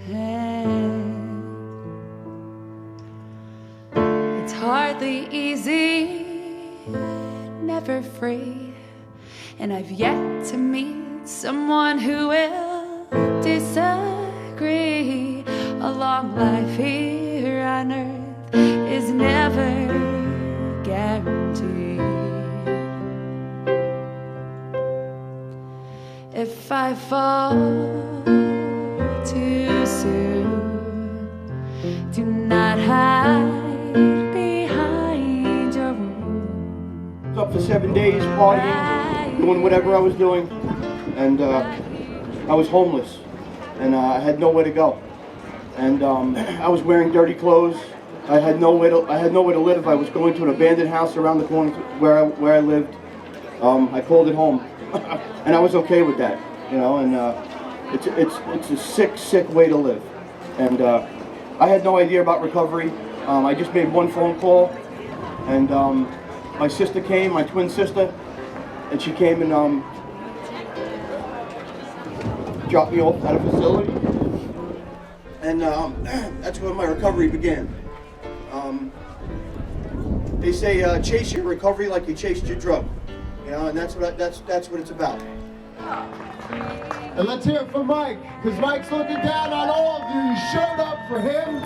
It's hardly easy, never free, and I've yet to meet someone who will disagree. A long life here on earth is never guaranteed. If I fall too soon, do not hide behind your wound. Up for 7 days partying, doing whatever I was doing, and I was homeless, and I had nowhere to go, and I was wearing dirty clothes. I had nowhere to live. I was going to an abandoned house around the corner where I lived. I called it home, and I was okay with that, you know. And it's a sick way to live, and I had no idea about recovery. I just made one phone call, and my sister came, my twin sister, and she came and dropped me off at a facility, and that's when my recovery began. They say chase your recovery like you chased your drug, you know, and that's what it's about. And let's hear it for Mike, because Mike's looking down on all of you. You showed up for him,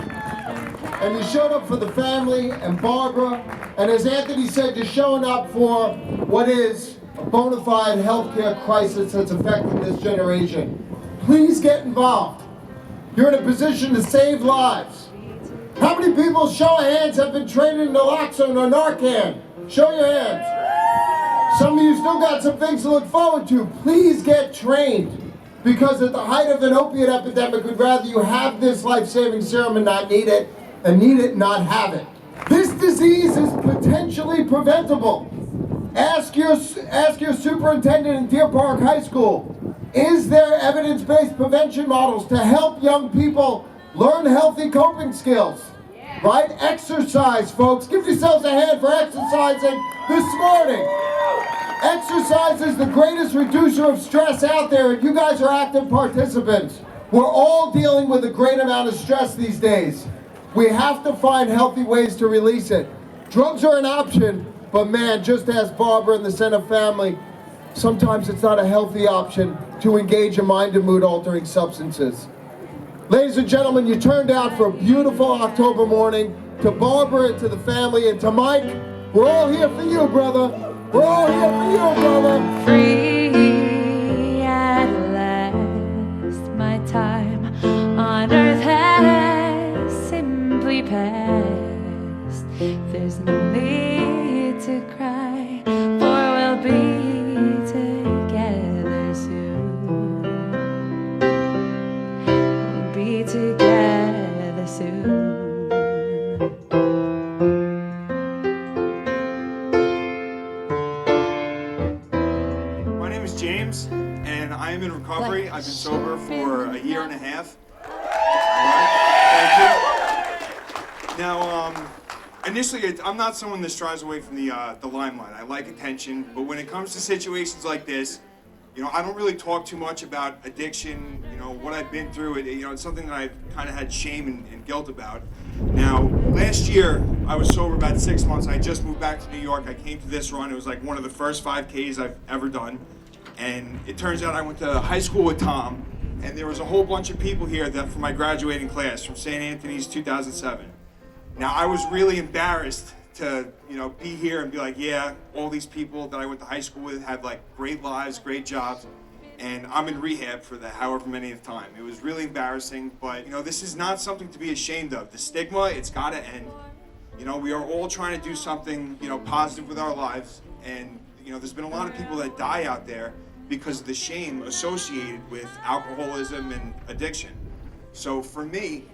and you showed up for the family and Barbara, and as Anthony said, you're showing up for what is a bona fide healthcare crisis that's affecting this generation. Please get involved. You're in a position to save lives. How many people, show of hands, have been trained in naloxone or Narcan? Show your hands. Some of you still got some things to look forward to. Please get trained, because at the height of an opiate epidemic, we'd rather you have this life-saving serum and not need it, and need it and not have it. This disease is potentially preventable. Ask your superintendent in Deer Park High School, is there evidence-based prevention models to help young people learn healthy coping skills? Right? Exercise, folks. Give yourselves a hand for exercising this morning. Exercise is the greatest reducer of stress out there, and you guys are active participants. We're all dealing with a great amount of stress these days. We have to find healthy ways to release it. Drugs are an option, but man, just ask Barbara and the Center family, sometimes it's not a healthy option to engage in mind and mood-altering substances. Ladies and gentlemen, you turned out for a beautiful October morning. To Barbara and to the family and to Mike, we're all here for you, brother. We're all here for you, brother. Free at last, my time on earth has simply passed. There's no need to cry, for we'll be together soon. We'll be together soon. James, and I am in recovery. I've been sober for a year and a half. Thank you. Now, initially, I'm not someone that strives away from the limelight. I like attention, but when it comes to situations like this, you know, I don't really talk too much about addiction, you know, what I've been through. It's something that I've kind of had shame and guilt about. Now, last year, I was sober about 6 months. I just moved back to New York. I came to this run. It was like one of the first 5Ks I've ever done. And it turns out I went to high school with Tom, and there was a whole bunch of people here that from my graduating class from St. Anthony's 2007. Now, I was really embarrassed to, you know, be here and be like, yeah, all these people that I went to high school with had like great lives, great jobs, and I'm in rehab for the however many of time. It was really embarrassing, but you know, this is not something to be ashamed of. The stigma, it's got to end. You know, we are all trying to do something, you know, positive with our lives, and you know, there's been a lot of people that die out there because of the shame associated with alcoholism and addiction. So for me,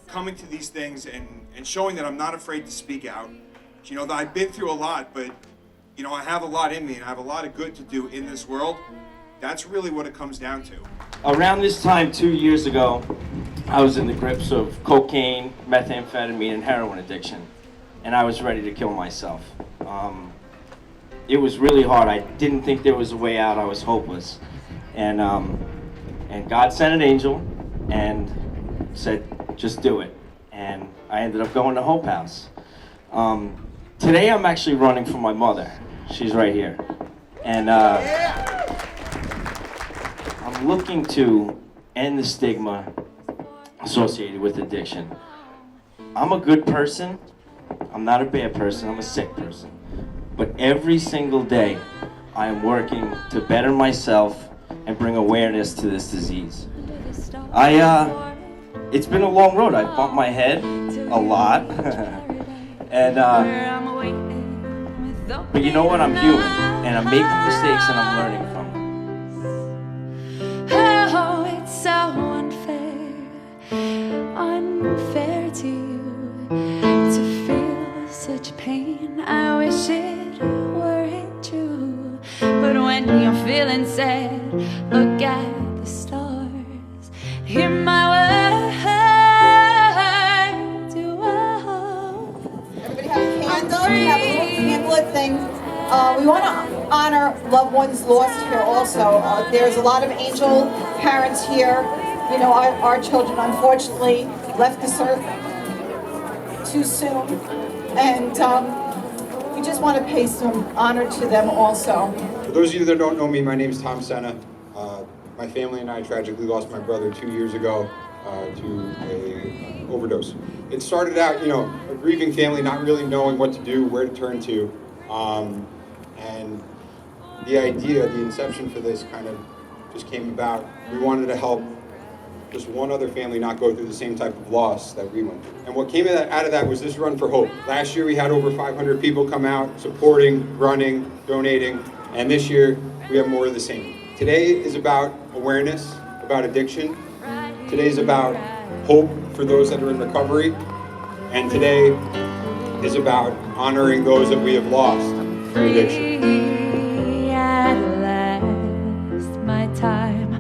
coming to these things and showing that I'm not afraid to speak out, you know, that I've been through a lot, but you know, I have a lot in me and I have a lot of good to do in this world. That's really what it comes down to. Around this time 2 years ago, I was in the grips of cocaine, methamphetamine, and heroin addiction, and I was ready to kill myself. It was really hard. I didn't think there was a way out. I was hopeless. And God sent an angel and said, just do it. And I ended up going to Hope House. Today I'm actually running for my mother. She's right here. And I'm looking to end the stigma associated with addiction. I'm a good person. I'm not a bad person. I'm a sick person. But every single day, I am working to better myself and bring awareness to this disease. It's been a long road. I bumped my head a lot. And, but you know what? I'm human, and I'm making mistakes, and I'm learning from them. Oh, it's so unfair to you to feel such pain. I wish it weren't true, but when you're feeling sad, look at the stars, hear my words. Everybody have a candle, we have a little pamphlet thing. We want to honor loved ones lost here also. There's a lot of angel parents here. You know, our children unfortunately left this earth too soon. And we just want to pay some honor to them also. For those of you that don't know me, my name is Tom Senna. My family and I tragically lost my brother 2 years ago to an overdose. It started out, you know, a grieving family not really knowing what to do, where to turn to. And the idea, the inception for this kind of just came about. We wanted to help just one other family not go through the same type of loss that we went through. And what came out of that was this Run for Hope. Last year we had over 500 people come out supporting, running, donating, and this year we have more of the same. Today is about awareness, about addiction. Today is about hope for those that are in recovery. And today is about honoring those that we have lost through addiction. At last, my time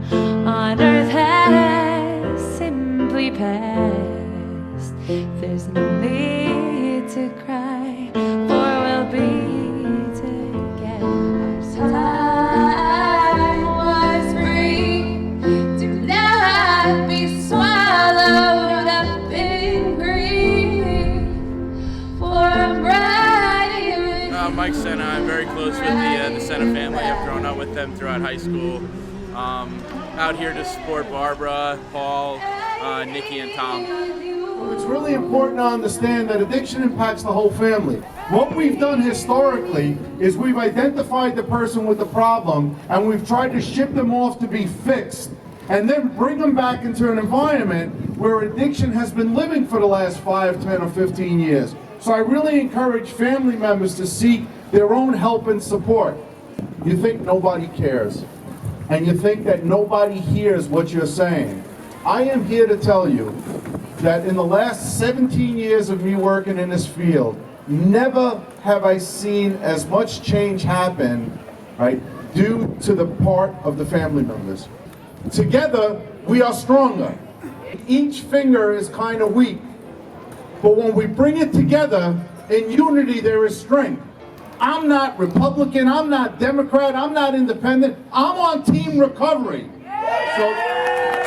on earth has simply passed. There's no need to cry, for we'll be together. Time was free, do not be swallowed up in grief, for a bright evening. Mike Senna, I'm very close with the Senna family. I've grown up with them throughout high school. Out here to support Barbara, Paul, Nikki, and Tom. It's really important to understand that addiction impacts the whole family. What we've done historically is we've identified the person with the problem and we've tried to ship them off to be fixed and then bring them back into an environment where addiction has been living for the last 5, 10, or 15 years. So I really encourage family members to seek their own help and support. You think nobody cares, and you think that nobody hears what you're saying. I am here to tell you that in the last 17 years of me working in this field, never have I seen as much change happen, right, due to the part of the family members. Together, we are stronger. Each finger is kind of weak, but when we bring it together, in unity there is strength. I'm not Republican, I'm not Democrat, I'm not independent, I'm on Team Recovery.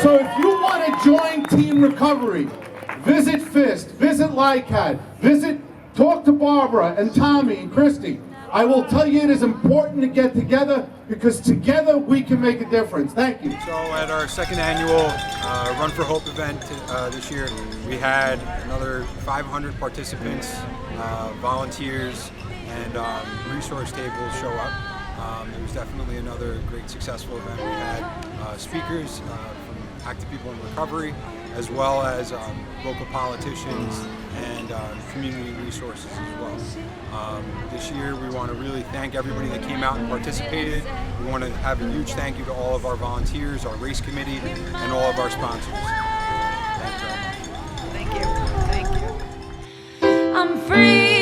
So if you want to join Team Recovery, visit FIST, visit LICAT, talk to Barbara and Tommy and Christy. I will tell you it is important to get together because together we can make a difference. Thank you. So at our second annual Run for Hope event this year, we had another 500 participants, volunteers, and resource tables show up. It was definitely another great successful event. We had speakers from active people in recovery, as well as local politicians and community resources as well. This year we want to really thank everybody that came out and participated. We want to have a huge thank you to all of our volunteers, our race committee, and all of our sponsors. Thank you very much. Thank you. Thank you. I'm free.